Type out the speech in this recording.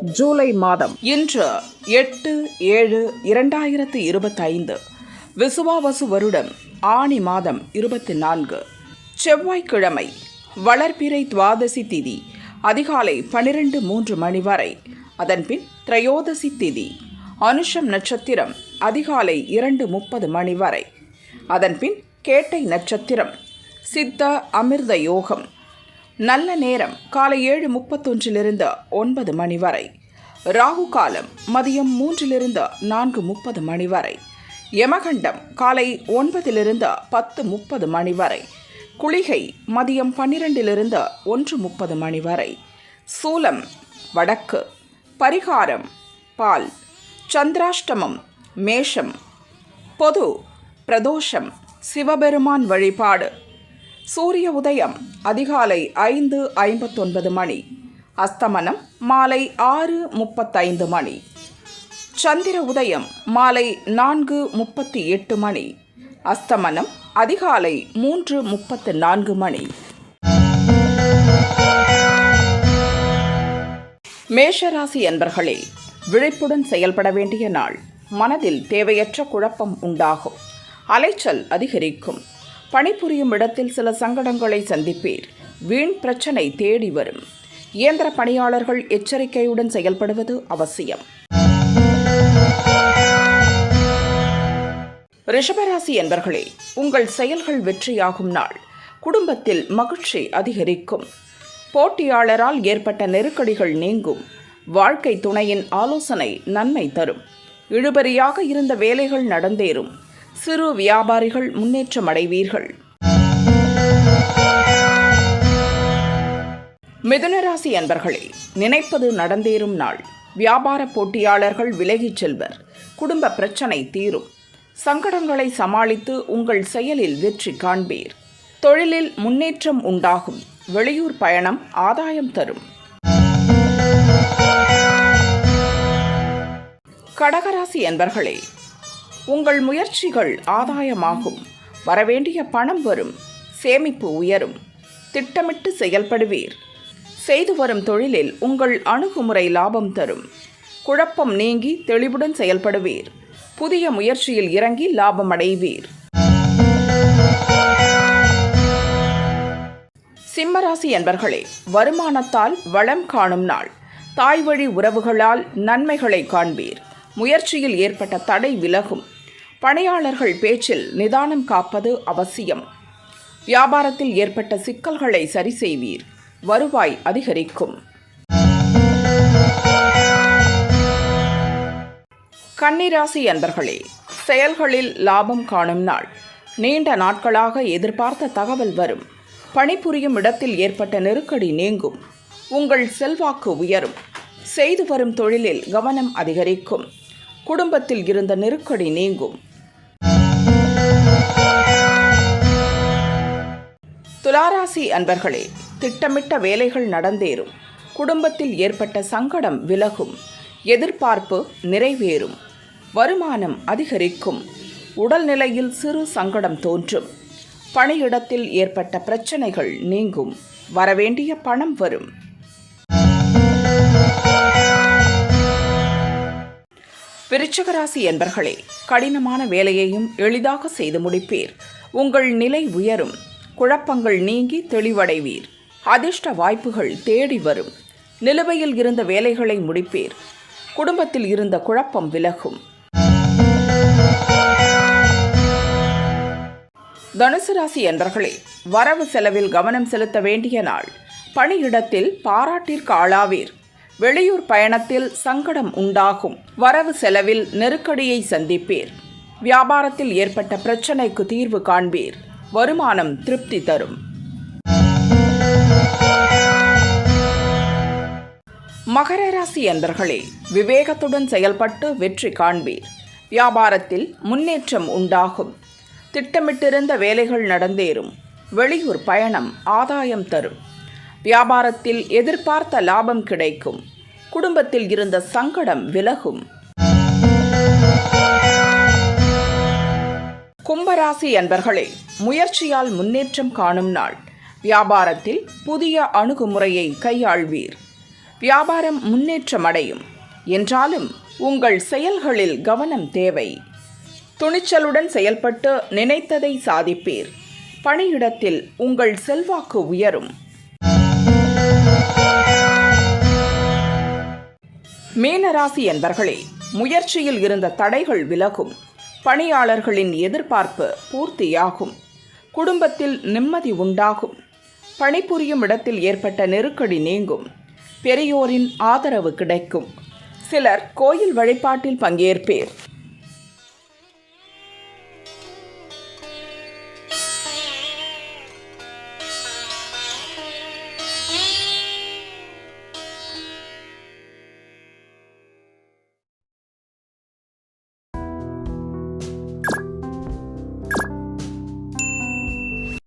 ஜூலை மாதம் இன்று 8/7/2025 விசுவாவசு வருடம் ஆனி மாதம் 24 செவ்வாய்க்கிழமை. வளர்பிறை துவாதசி திதி அதிகாலை 12:03 மணி வரை. அதன்பின் திரையோதசி திதி அனுஷம் நட்சத்திரம் அதிகாலை 2:30 மணி வரை. அதன்பின் கேட்டை நட்சத்திரம் சித்த அமிர்த யோகம். நல்ல நேரம் காலை 7:31 9 மணி வரை. ராகு காலம் மதியம் 3 4:30 மணி வரை. யமகண்டம் காலை 9 10:30 மணி வரை. குளிகை மதியம் 12 1:30 மணி வரை. சூலம் வடக்கு. பரிகாரம் பால். சந்திராஷ்டமம் மேஷம். பொது பிரதோஷம் சிவபெருமான் வழிபாடு. சூரிய உதயம் அதிகாலை 5:59 மணி. அஸ்தமனம் மாலை 6:35 மணி. சந்திர உதயம் மாலை 4:38 மணி. அஸ்தமனம் அதிகாலை 3:34 மணி. மேஷராசி அன்பர்களே, விழிப்புடன் செயல்பட வேண்டிய நாள். மனதில் தேவையற்ற குழப்பம் உண்டாகும். அலைச்சல் அதிகரிக்கும். பணிபுரியும் இடத்தில் சில சங்கடங்களை சந்திப்பீர். வீண் பிரச்சனை தேடி வரும். இயந்திர பணியாளர்கள் எச்சரிக்கையுடன் செயல்படுவது அவசியம். ரிஷபராசி என்பர்களே, உங்கள் செயல்கள் வெற்றியாகும் நாள். குடும்பத்தில் மகிழ்ச்சி அதிகரிக்கும். போட்டியாளரால் ஏற்பட்ட நெருக்கடிகள் நீங்கும். வாழ்க்கை துணையின் ஆலோசனை நன்மை தரும். இழுபறியாக இருந்த வேலைகள் நடந்தேறும். சிறு வியாபாரிகள் முன்னேற்றம் அடைவீர்கள். மிதுனராசி அன்பர்களே, நினைப்பது நடந்தேறும் நாள். வியாபார போட்டியாளர்கள் விலகிச் செல்வர். குடும்ப பிரச்சனை தீரும். சங்கடங்களை சமாளித்து உங்கள் செயலில் வெற்றி காண்பீர். தொழிலில் முன்னேற்றம் உண்டாகும். வெளியூர் பயணம் ஆதாயம் தரும். கடகராசி அன்பர்களே, உங்கள் முயற்சிகள் ஆதாயமாகும். வரவேண்டிய பணம் வரும். சேமிப்பு உயரும். திட்டமிட்டு செயல்படுவீர். செய்து வரும் தொழிலில் உங்கள் அணுகுமுறை லாபம் தரும். குழப்பம் நீங்கி தெளிவுடன் செயல்படுவீர். புதிய முயற்சியில் இறங்கி லாபம் அடைவீர். சிம்மராசி அன்பர்களே, வருமானத்தால் வளம் காணும் நாள். தாய் வழி உறவுகளால் நன்மைகளை காண்பீர். முயற்சியில் ஏற்பட்ட தடை விலகும். பணியாளர்கள் பேச்சில் நிதானம் காப்பது அவசியம். வியாபாரத்தில் ஏற்பட்ட சிக்கல்களை சரி செய்வீர். வருவாய் அதிகரிக்கும். கன்னிராசி அன்பர்களே, செயல்களில் லாபம் காணும் நாள். நீண்ட நாட்களாக எதிர்பார்த்த தகவல் வரும். பணிபுரியும் இடத்தில் ஏற்பட்ட நெருக்கடி நீங்கும். உங்கள் செல்வாக்கு உயரும். செய்து வரும் தொழிலில் கவனம் அதிகரிக்கும். குடும்பத்தில் இருந்த நெருக்கடி நீங்கும். துளாராசி அன்பர்களே, திட்டமிட்ட வேலைகள் நடந்தேறும். குடும்பத்தில் ஏற்பட்ட சங்கடம் விலகும். எதிர்பார்ப்பு நிறைவேறும். வருமானம் அதிகரிக்கும். உடல்நிலையில் சிறு சங்கடம் தோன்றும். பணியிடத்தில் ஏற்பட்ட பிரச்சனைகள் நீங்கும். வரவேண்டிய பணம் வரும். விருச்சிகராசி என்பர்களே, கடினமான வேலையையும் எளிதாக செய்து முடிப்பீர். உங்கள் நிலை உயரும். குழப்பங்கள் நீங்கி தெளிவடைவீர். அதிர்ஷ்ட வாய்ப்புகள் தேடி வரும். நிலுவையில் இருந்த வேலைகளை முடிப்பீர். குடும்பத்தில் இருந்த குழப்பம் விலகும். தனுசு ராசி என்பர்களே, வரவு செலவில் கவனம் செலுத்த வேண்டிய நாள். பணியிடத்தில் பாராட்டிற்கு ஆளாவீர். வெளியூர் பயணத்தில் சங்கடம் உண்டாகும். வரவு செலவில் நெருக்கடியை சந்திப்பீர். வியாபாரத்தில் ஏற்பட்ட பிரச்சனைக்கு தீர்வு காண்பீர். வருமானம் திருப்தி தரும். மகர ராசி அன்பர்களே, விவேகத்துடன் செயல்பட்டு வெற்றி காண்பீர். வியாபாரத்தில் முன்னேற்றம் உண்டாகும். திட்டமிட்டிருந்த வேலைகள் நடந்தேறும். வெளியூர் பயணம் ஆதாயம் தரும். வியாபாரத்தில் எதிர்பார்த்த லாபம் கிடைக்கும். குடும்பத்தில் இருந்த சங்கடம் விலகும். கும்பராசி அன்பர்களே, முயற்சியால் முன்னேற்றம் காணும் நாள். வியாபாரத்தில் புதிய அணுகுமுறையை கையாள்வீர். வியாபாரம் முன்னேற்றமடையும். என்றாலும் உங்கள் செயல்களில் கவனம் தேவை. துணிச்சலுடன் செயல்பட்டு நினைத்ததை சாதிப்பீர். பணியிடத்தில் உங்கள் செல்வாக்கு உயரும். மீனராசி என்பர்களே, முயற்சியில் இருந்த தடைகள் விலகும். பணியாளர்களின் எதிர்பார்ப்பு பூர்த்தியாகும். குடும்பத்தில் நிம்மதி உண்டாகும். பணிபுரியும் இடத்தில் ஏற்பட்ட நெருக்கடி நீங்கும். பெரியோரின் ஆதரவு கிடைக்கும். சிலர் கோயில் வழிபாட்டில் பங்கேற்பீர்.